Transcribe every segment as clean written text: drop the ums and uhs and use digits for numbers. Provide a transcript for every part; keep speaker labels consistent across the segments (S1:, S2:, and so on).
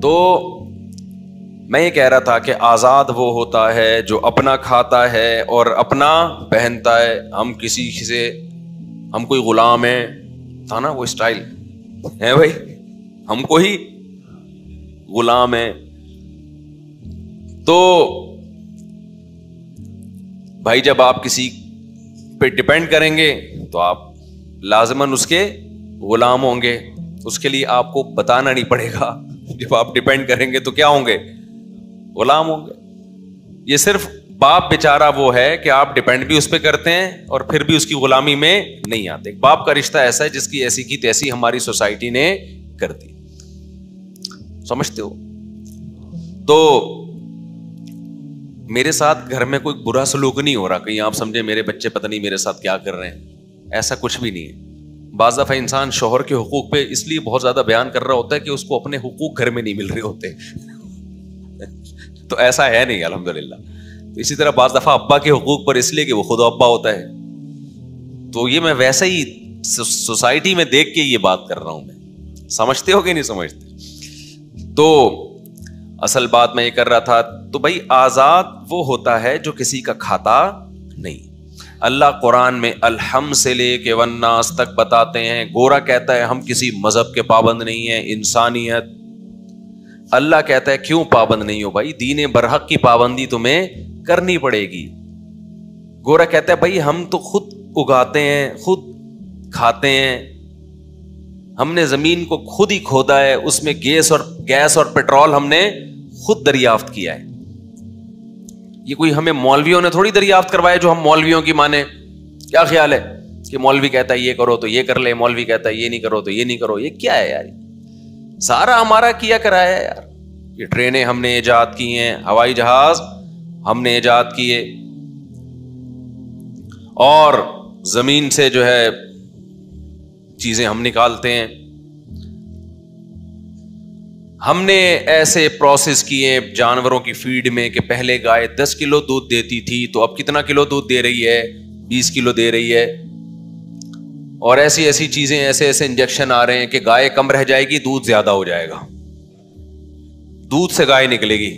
S1: تو میں یہ کہہ رہا تھا کہ آزاد وہ ہوتا ہے جو اپنا کھاتا ہے اور اپنا پہنتا ہے. ہم کسی سے ہم کوئی غلام ہے تھا نا وہ اسٹائل ہے بھائی, ہم کوئی غلام ہے. تو بھائی جب آپ کسی پہ ڈپینڈ کریں گے تو آپ لازماً اس کے غلام ہوں گے. اس کے لیے آپ کو بتانا نہیں پڑے گا. جب آپ ڈپینڈ کریں گے تو کیا ہوں گے؟ غلام ہوں گے. یہ صرف باپ بیچارہ وہ ہے کہ آپ ڈپینڈ بھی اس پہ کرتے ہیں اور پھر بھی اس کی غلامی میں نہیں آتے. باپ کا رشتہ ایسا ہے جس کی ایسی کی تیسی ہماری سوسائٹی نے کر دی. سمجھتے ہو؟ تو میرے ساتھ گھر میں کوئی برا سلوک نہیں ہو رہا کہیں آپ سمجھے میرے بچے پتہ نہیں میرے ساتھ کیا کر رہے ہیں. ایسا کچھ بھی نہیں ہے. بعض دفعہ انسان شوہر کے حقوق پہ اس لیے بہت زیادہ بیان کر رہا ہوتا ہے کہ اس کو اپنے حقوق گھر میں نہیں مل رہے ہوتے. تو ایسا ہے نہیں الحمدللہ. اسی طرح بعض دفعہ ابا کے حقوق پر اس لیے کہ وہ خود ابا ہوتا ہے. تو یہ میں ویسے ہی سوسائٹی میں دیکھ کے یہ بات کر رہا ہوں. میں سمجھتے ہو کہ نہیں سمجھتے؟ تو اصل بات میں یہ کر رہا تھا. تو بھائی آزاد وہ ہوتا ہے جو کسی کا کھاتا نہیں. اللہ قرآن میں الحم سے لے کے والناس تک بتاتے ہیں. گورا کہتا ہے ہم کسی مذہب کے پابند نہیں ہیں, انسانیت. اللہ کہتا ہے کیوں پابند نہیں ہو بھائی, دین برحق کی پابندی تمہیں کرنی پڑے گی. گورا کہتا ہے بھائی ہم تو خود اگاتے ہیں, خود کھاتے ہیں, ہم نے زمین کو خود ہی کھودا ہے, اس میں گیس اور پیٹرول ہم نے خود دریافت کیا ہے. یہ کوئی ہمیں مولویوں نے تھوڑی دریافت کروایا جو ہم مولویوں کی مانے. کیا خیال ہے کہ مولوی کہتا ہے یہ کرو تو یہ کر لے, مولوی کہتا ہے یہ نہیں کرو تو یہ نہیں کرو. یہ کیا ہے یار؟ سارا ہمارا کیا کرایا ہے یار. یہ ٹرینیں ہم نے ایجاد کی ہیں, ہوائی جہاز ہم نے ایجاد کیے, اور زمین سے جو ہے چیزیں ہم نکالتے ہیں. ہم نے ایسے پروسیس کیے جانوروں کی فیڈ میں کہ پہلے گائے 10 کلو دودھ دیتی تھی تو اب کتنا کلو دودھ دے رہی ہے؟ 20 کلو دے رہی ہے. اور ایسی چیزیں, ایسے انجیکشن آ رہے ہیں کہ گائے کم رہ جائے گی, دودھ زیادہ ہو جائے گا. دودھ سے گائے نکلے گی.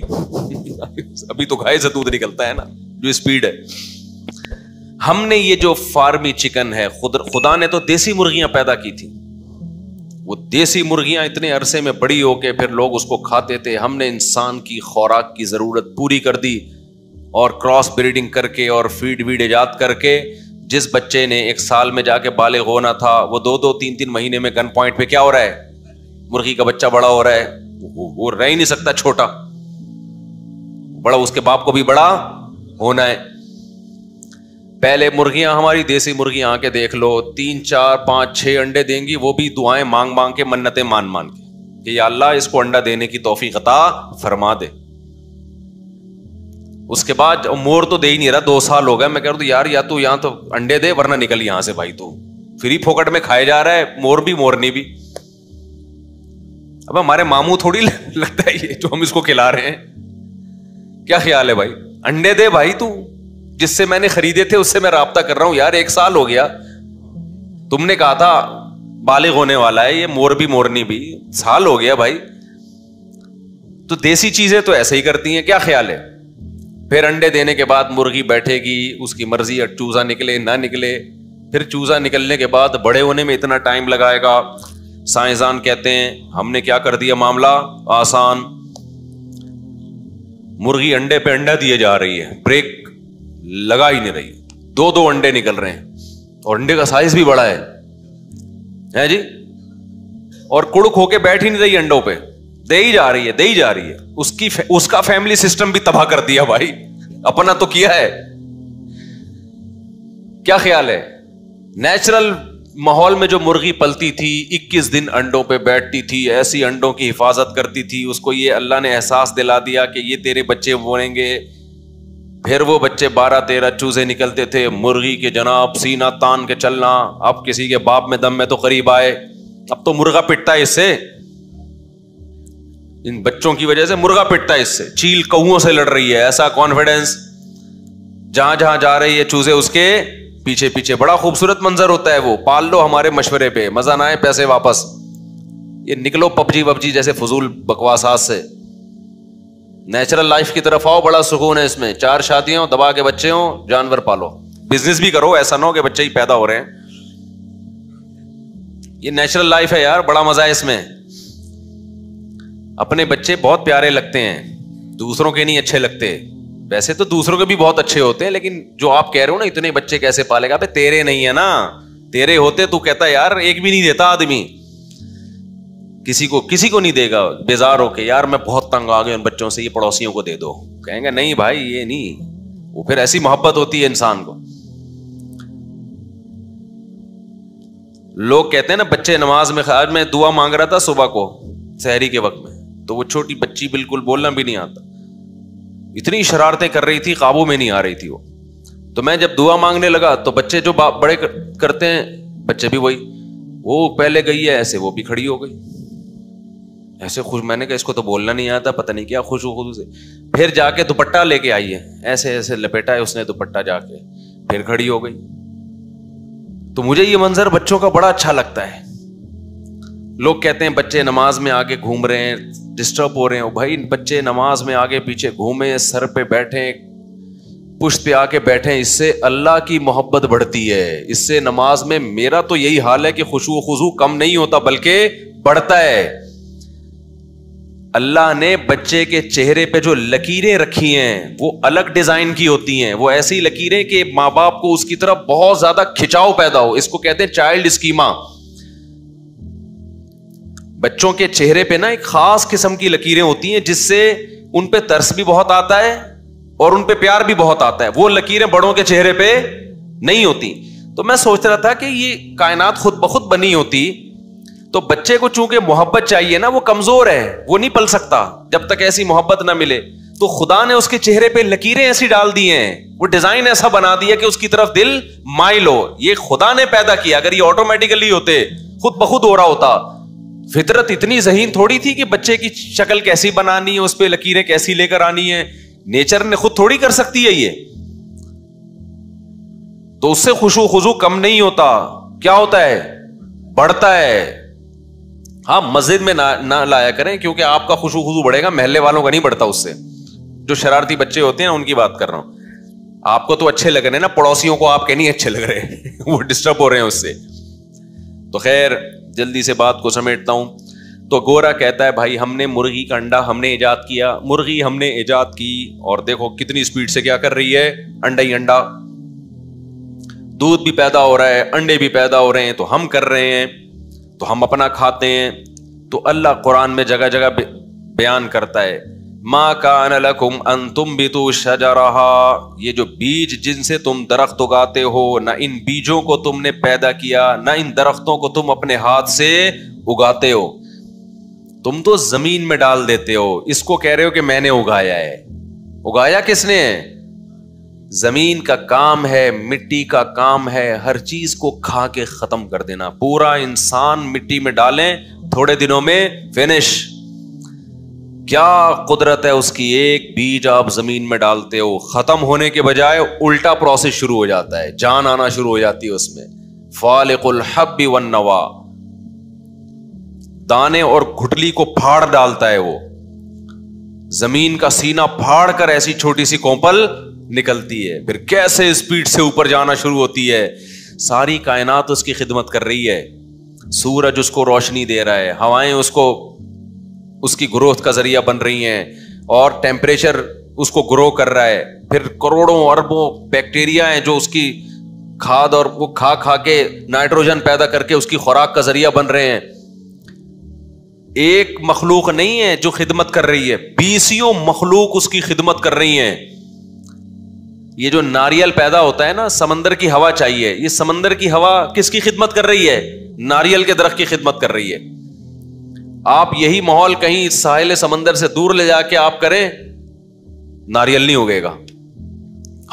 S1: ابھی تو گائے سے دودھ نکلتا ہے نا, جو اسپیڈ ہے. ہم نے یہ جو فارمی چکن ہے, خدا نے تو دیسی مرغیاں پیدا کی تھی. وہ دیسی مرغیاں اتنے عرصے میں بڑی ہو کے پھر لوگ اس کو کھاتے تھے. ہم نے انسان کی خوراک کی ضرورت پوری کر دی اور کراس بریڈنگ کر کے اور فیڈ ویڈ ایجاد کر کے جس بچے نے 1 سال میں جا کے بالغ ہونا تھا وہ 2 3 مہینے میں گن پوائنٹ پہ کیا ہو رہا ہے؟ مرغی کا بچہ بڑا ہو رہا ہے. وہ رہ ہی نہیں سکتا چھوٹا, بڑا اس کے باپ کو بھی بڑا ہونا ہے. پہلے مرغیاں ہماری دیسی مرغیاں آ کے دیکھ لو 3 4 5 6 انڈے دیں گی, وہ بھی دعائیں مانگ مانگ کے, منتیں مان کے کہ یا اللہ اس کو انڈا دینے کی توفیق عطا فرما دے. اس کے بعد مور تو دے ہی نہیں رہا, 2 سال ہو گئے. میں کہہ رہا ہوں یار یا تو یہاں تو انڈے دے ورنہ نکل یہاں سے بھائی, تو فری پھوکٹ میں کھائے جا رہا ہے, مور بھی مورنی بھی. اب ہمارے ماموں تھوڑی لگتا ہے یہ جو ہم اس کو کھلا رہے ہیں. کیا خیال ہے بھائی؟ انڈے دے بھائی, تو جس سے میں نے خریدے تھے اس سے میں رابطہ کر رہا ہوں یار. 1 سال ہو گیا, تم نے کہا تھا بالغ ہونے والا ہے, یہ مور بھی مورنی بھی, سال ہو گیا بھائی. تو دیسی چیزیں تو ایسے ہی کرتی ہیں. کیا خیال ہے؟ پھر انڈے دینے کے بعد مرغی بیٹھے گی, اس کی مرضی ہے چوزا نکلے نہ نکلے. پھر چوزا نکلنے کے بعد بڑے ہونے میں اتنا ٹائم لگائے گا. سائنسدان کہتے ہیں ہم نے کیا کر دیا معاملہ آسان, مرغی انڈے پہ انڈا دیے جا رہی ہے, بریک لگا ہی نہیں رہی, 2 انڈے نکل رہے ہیں اور انڈے کا سائز بھی بڑا ہے جی, اور کڑک ہو کے بیٹھ ہی نہیں رہی انڈوں پہ, دے ہی جا رہی ہے. اس کا فیملی سسٹم بھی تباہ کر دیا بھائی, اپنا تو کیا ہے. کیا خیال ہے؟ نیچرل ماحول میں جو مرغی پلتی تھی 21 دن انڈوں پہ بیٹھتی تھی, ایسی انڈوں کی حفاظت کرتی تھی, اس کو یہ اللہ نے احساس دلا دیا کہ یہ تیرے بچے بنیں گے. پھر وہ بچے 12 13 چوزے نکلتے تھے. مرغی کے جناب سینہ تان کے چلنا, اب کسی کے باپ میں دم میں تو قریب آئے. اب تو مرغا پٹتا ہے اس سے, ان بچوں کی وجہ سے مرغا پٹتا ہے اس سے, چیل کووں سے لڑ رہی ہے. ایسا کانفیڈنس, جہاں جہاں جا رہی ہے چوزے اس کے پیچھے پیچھے. بڑا خوبصورت منظر ہوتا ہے وہ, پال لو ہمارے مشورے پہ, مزہ نہ آئے پیسے واپس. یہ نکلو پبجی جیسے فضول بکواسات سے, نیچرل لائف کی طرف آؤ, بڑا سکون ہے اس میں. 4 شادیاں ہوں, دبا کے بچے ہوں, جانور پالو, بزنس بھی کرو, ایسا نہ ہو کہ بچے ہی پیدا ہو رہے ہیں. یہ نیچرل لائف ہے یار, بڑا مزہ ہے اس میں. اپنے بچے بہت پیارے لگتے ہیں, دوسروں کے نہیں اچھے لگتے. ویسے تو دوسروں کے بھی بہت اچھے ہوتے ہیں, لیکن جو آپ کہہ رہے ہو نا اتنے بچے کیسے پالے گا, تیرے نہیں ہے نا. تیرے ہوتے تو کہتا یار ایک بھی نہیں دیتا آدمی, کسی کو نہیں دے گا. بیزار ہو کے یار میں بہت تنگ آ گیا ان بچوں سے, یہ پڑوسیوں کو دے دو. کہیں گے نہیں بھائی یہ نہیں, وہ پھر ایسی محبت ہوتی ہے انسان کو. لوگ کہتے ہیں نا بچے نماز میں, آج میں دعا مانگ رہا تھا صبح کو سحری کے وقت میں, تو وہ چھوٹی بچی بالکل بولنا بھی نہیں آتا, اتنی شرارتیں کر رہی تھی, قابو میں نہیں آ رہی تھی وہ. تو میں جب دعا مانگنے لگا تو بچے جو بڑے کرتے ہیں بچے بھی وہی, وہ پہلے گئی ہے ایسے, وہ بھی کھڑی ہو گئی ایسے خوش. میں نے کہا اس کو تو بولنا نہیں آتا, پتہ نہیں کیا خوشو سے. پھر جا کے دوپٹہ لے کے آئی ہے, ایسے ایسے لپیٹا ہے اس نے دوپٹہ, جا کے پھر کھڑی ہو گئی. تو مجھے یہ منظر بچوں کا بڑا اچھا لگتا ہے. لوگ کہتے ہیں بچے نماز میں آگے گھوم رہے ہیں, ڈسٹرب ہو رہے ہیں. بھائی بچے نماز میں آگے پیچھے گھومیں, سر پہ بیٹھیں, پشت پہ آ کے بیٹھیں, اس سے اللہ کی محبت بڑھتی ہے. اس سے نماز میں میرا تو یہی حال ہے کہ خشوع و خضوع کم نہیں ہوتا بلکہ بڑھتا ہے. اللہ نے بچے کے چہرے پہ جو لکیریں رکھی ہیں وہ الگ ڈیزائن کی ہوتی ہیں. وہ ایسی لکیریں کہ ماں باپ کو اس کی طرف بہت زیادہ کھچاؤ پیدا ہو. اس کو کہتے ہیں چائلڈ اسکیما. بچوں کے چہرے پہ نا ایک خاص قسم کی لکیریں ہوتی ہیں جس سے ان پہ ترس بھی بہت آتا ہے اور ان پہ پیار بھی بہت آتا ہے. وہ لکیریں بڑوں کے چہرے پہ نہیں ہوتی. تو میں سوچ رہا تھا کہ یہ کائنات خود بخود بنی ہوتی تو بچے کو چونکہ محبت چاہیے نا, وہ کمزور ہے, وہ نہیں پل سکتا جب تک ایسی محبت نہ ملے. تو خدا نے اس کے چہرے پہ لکیریں ایسی ڈال دی ہیں, وہ ڈیزائن ایسا بنا دیا کہ اس کی طرف دل مائل ہو. یہ خدا نے پیدا کیا, اگر یہ آٹومیٹیکلی ہوتے خود بخود ہو رہا ہوتا. فطرت اتنی ذہین تھوڑی تھی کہ بچے کی شکل کیسی بنانی ہے, اس پہ لکیریں کیسی لے کر آنی ہے. نیچر نے خود تھوڑی کر سکتی ہے یہ. تو اس سے خشوع و خضوع کم نہیں ہوتا, کیا ہوتا ہے, بڑھتا ہے. ہاں مسجد میں نہ لایا کریں کیونکہ آپ کا خشوع و خضوع بڑھے گا, محلے والوں کا نہیں بڑھتا اس سے. جو شرارتی بچے ہوتے ہیں نا ان کی بات کر رہا ہوں. آپ کو تو اچھے لگ رہے ہیں نا, پڑوسیوں کو آپ کے نہیں اچھے لگ رہے وہ ڈسٹرب ہو رہے ہیں اس سے. تو خیر جلدی سے بات کو سمیٹتا ہوں. تو گورا کہتا ہے بھائی ہم نے مرغی کا انڈا ہم نے ایجاد کیا, مرغی ہم نے ایجاد کی, اور دیکھو کتنی اسپیڈ سے کیا کر رہی ہے, انڈا ہی انڈا, دودھ بھی پیدا ہو رہا ہے, انڈے بھی پیدا ہو رہے ہیں, تو ہم کر رہے ہیں, تو ہم اپنا کھاتے ہیں. تو اللہ قرآن میں جگہ جگہ بیان کرتا ہے ما کان لکم ان تنبتوا شجرہا, یہ جو بیج جن سے تم درخت اگاتے ہو, نہ ان بیجوں کو تم نے پیدا کیا, نہ ان درختوں کو تم اپنے ہاتھ سے اگاتے ہو, تم تو زمین میں ڈال دیتے ہو. اس کو کہہ رہے ہو کہ میں نے اگایا ہے. اگایا کس نے ہے؟ زمین کا کام ہے, مٹی کا کام ہے, ہر چیز کو کھا کے ختم کر دینا. پورا انسان مٹی میں ڈالیں, تھوڑے دنوں میں فنش. کیا قدرت ہے اس کی, ایک بیج آپ زمین میں ڈالتے ہو, ختم ہونے کے بجائے الٹا پروسیس شروع ہو جاتا ہے, جان آنا شروع ہو جاتی ہے اس میں. فالق الحب والنوا, دانے اور گھٹلی کو پھاڑ ڈالتا ہے وہ. زمین کا سینہ پھاڑ کر ایسی چھوٹی سی کوپل نکلتی ہے, پھر کیسے اسپیڈ سے اوپر جانا شروع ہوتی ہے. ساری کائنات اس کی خدمت کر رہی ہے. سورج اس کو روشنی دے رہا ہے, ہوائیں اس کو اس کی گروتھ کا ذریعہ بن رہی ہیں, اور ٹیمپریچر اس کو گرو کر رہا ہے. پھر کروڑوں اربوں بیکٹیریا ہیں جو اس کی کھاد اور وہ کھا کے نائٹروجن پیدا کر کے اس کی خوراک کا ذریعہ بن رہے ہیں. ایک مخلوق نہیں ہے جو خدمت کر رہی ہے, 20 مخلوق اس کی خدمت کر رہی ہیں. یہ جو ناریل پیدا ہوتا ہے نا, سمندر کی ہوا چاہیے, یہ سمندر کی ہوا کس کی خدمت کر رہی ہے؟ ناریل کے درخت کی خدمت کر رہی ہے. آپ یہی ماحول کہیں ساحل سمندر سے دور لے جا کے آپ کریں, ناریل نہیں اگے گا.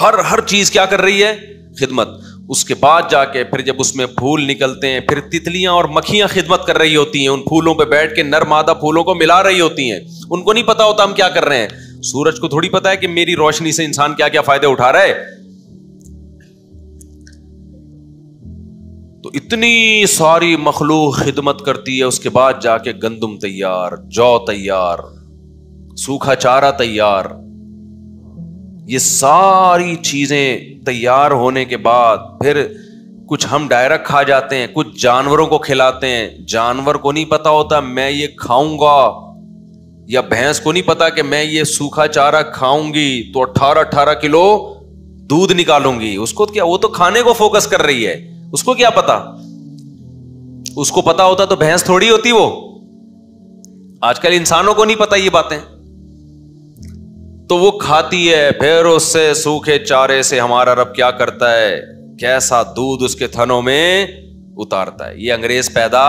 S1: ہر چیز کیا کر رہی ہے؟ خدمت. اس کے بعد جا کے پھر جب اس میں پھول نکلتے ہیں, پھر تتلیاں اور مکھیاں خدمت کر رہی ہوتی ہیں, ان پھولوں پہ بیٹھ کے نر مادہ پھولوں کو ملا رہی ہوتی ہیں. ان کو نہیں پتا ہوتا ہم کیا کر رہے ہیں. سورج کو تھوڑی پتا ہے کہ میری روشنی سے انسان کیا کیا فائدے اٹھا رہا ہے. تو اتنی ساری مخلوق خدمت کرتی ہے، اس کے بعد جا کے گندم تیار، جو تیار، سوکھا چارہ تیار، یہ ساری چیزیں تیار ہونے کے بعد پھر کچھ ہم ڈائریکٹ کھا جاتے ہیں، کچھ جانوروں کو کھلاتے ہیں. جانور کو نہیں پتا ہوتا میں یہ کھاؤں گا، یا بھینس کو نہیں پتا کہ میں یہ سوکھا چارہ کھاؤں گی تو 18 کلو دودھ نکالوں گی. اس کو کیا، وہ تو کھانے کو فوکس کر رہی ہے، اس کو کیا پتا. اس کو پتا ہوتا تو بھینس تھوڑی ہوتی وہ. آج کل انسانوں کو نہیں پتا یہ باتیں، تو وہ کھاتی ہے. پھر اس سے سوکھے چارے سے ہمارا رب کیا کرتا ہے، کیسا دودھ اس کے تھنوں میں اتارتا ہے. یہ انگریز پیدا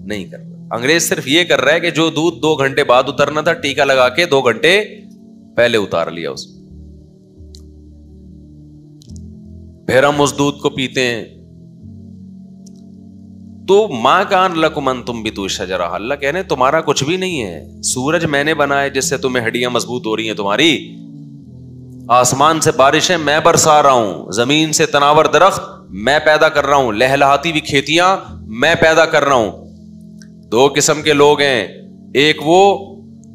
S1: نہیں کر رہا، انگریز صرف یہ کر رہا ہے کہ جو دودھ 2 گھنٹے بعد اترنا تھا ٹیکا لگا کے 2 گھنٹے پہلے اتار لیا اس. پھر ہم اس دودھ کو پیتے ہیں. تو ماں کان لکم ان تنبتوا الشجرہ، اللہ کہہ رہے ہیں تمہارا کچھ بھی نہیں ہے. سورج میں نے بنایا جس سے تمہیں ہڈیاں مضبوط ہو رہی ہیں تمہاری، آسمان سے بارشیں میں برسا رہا ہوں، زمین سے تناور درخت میں پیدا کر رہا ہوں، لہلہاتی ہوئی کھیتیاں میں پیدا کر رہا ہوں. 2 قسم کے لوگ ہیں، ایک وہ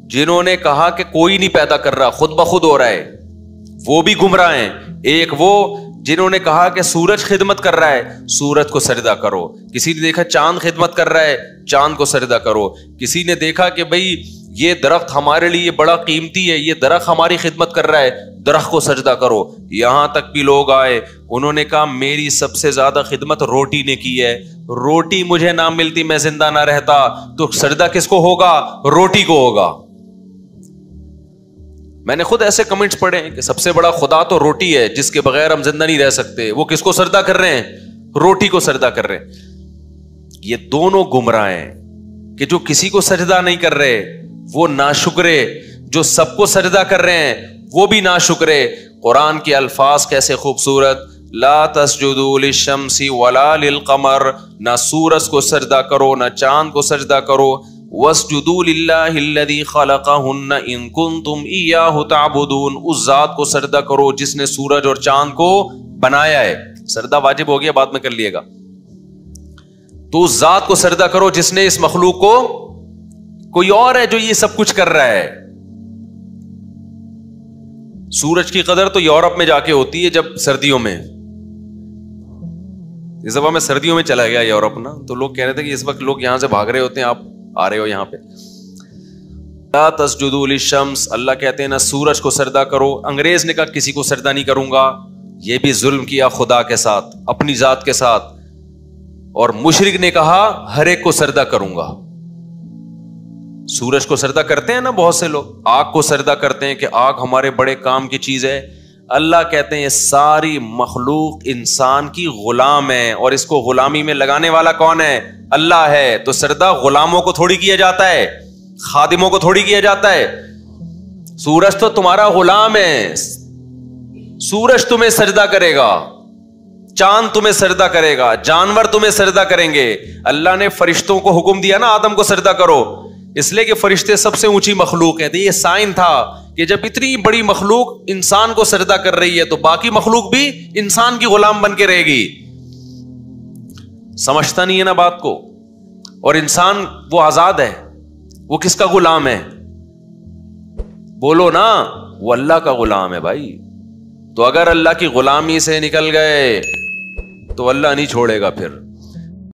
S1: جنہوں نے کہا کہ کوئی نہیں پیدا کر رہا، خود بخود ہو رہا ہے، وہ بھی گمراہ ہیں. ایک وہ جنہوں نے کہا کہ سورج خدمت کر رہا ہے، سورج کو سجدہ کرو. کسی نے دیکھا چاند خدمت کر رہا ہے، چاند کو سجدہ کرو. کسی نے دیکھا کہ بھئی یہ درخت ہمارے لیے بڑا قیمتی ہے، یہ درخت ہماری خدمت کر رہا ہے، درخت کو سجدہ کرو. یہاں تک بھی لوگ آئے، انہوں نے کہا میری سب سے زیادہ خدمت روٹی نے کی ہے، روٹی مجھے نہ ملتی میں زندہ نہ رہتا، تو سجدہ کس کو ہوگا؟ روٹی کو ہوگا. میں نے خود ایسے کمنٹس پڑھے ہیں کہ سب سے بڑا خدا تو روٹی ہے، جس کے بغیر ہم زندہ نہیں رہ سکتے. وہ کس کو سجدہ کر رہے ہیں؟ روٹی کو سجدہ کر رہے ہیں. یہ دونوں گمراہ ہیں کہ جو کسی کو سجدہ نہیں کر رہے وہ ناشکرے، جو سب کو سجدہ کر رہے ہیں وہ بھی ناشکرے. قرآن کے الفاظ کیسے خوبصورت، لا تسجدوا للشمس ولا للقمر، نہ سورج کو سجدہ کرو نہ چاند کو سجدہ کرو. واسجدوا للہ الذی خلقہن ان کنتم ایاہ تعبدون، اس ذات کو سجدہ کرو جس نے سورج اور چاند کو بنایا ہے. سجدہ واجب ہو گیا، بعد میں کر لیے گا. تو اس ذات کو سجدہ کرو جس نے اس مخلوق کو، کوئی اور ہے جو یہ سب کچھ کر رہا ہے. سورج کی قدر تو یورپ میں جا کے ہوتی ہے جب سردیوں میں. اس دفعہ میں سردیوں میں چلا گیا یورپ نا، تو لوگ کہہ رہے تھے کہ اس وقت لوگ یہاں سے بھاگ رہے ہوتے ہیں، آپ آ رہے ہو یہاں پہ. لا تسجدوا للشمس، اللہ کہتے ہیں نہ سورج کو سجدہ کرو. انگریز نے کہا کسی کو سجدہ نہیں کروں گا، یہ بھی ظلم کیا خدا کے ساتھ، اپنی ذات کے ساتھ. اور مشرک نے کہا ہر ایک کو سجدہ کروں گا. سورج کو سجدہ کرتے ہیں نا بہت سے لوگ، آگ کو سجدہ کرتے ہیں کہ آگ ہمارے بڑے کام کی چیز ہے. اللہ کہتے ہیں یہ ساری مخلوق انسان کی غلام ہے، اور اس کو غلامی میں لگانے والا کون ہے؟ اللہ ہے. تو سجدہ غلاموں کو تھوڑی کیا جاتا ہے، خادموں کو تھوڑی کیا جاتا ہے. سورج تو تمہارا غلام ہے، سورج تمہیں سجدہ کرے گا، چاند تمہیں سجدہ کرے گا، جانور تمہیں سجدہ کریں گے. اللہ نے فرشتوں کو حکم دیا نا آدم کو سجدہ کرو، اس لیے کہ فرشتے سب سے اونچی مخلوق ہے. تو یہ سائن تھا کہ جب اتنی بڑی مخلوق انسان کو سجدہ کر رہی ہے تو باقی مخلوق بھی انسان کی غلام بن کے رہے گی. سمجھتا نہیں ہے نا بات کو. اور انسان وہ آزاد ہے، وہ کس کا غلام ہے؟ بولو نا، وہ اللہ کا غلام ہے بھائی. تو اگر اللہ کی غلامی سے نکل گئے تو اللہ نہیں چھوڑے گا پھر.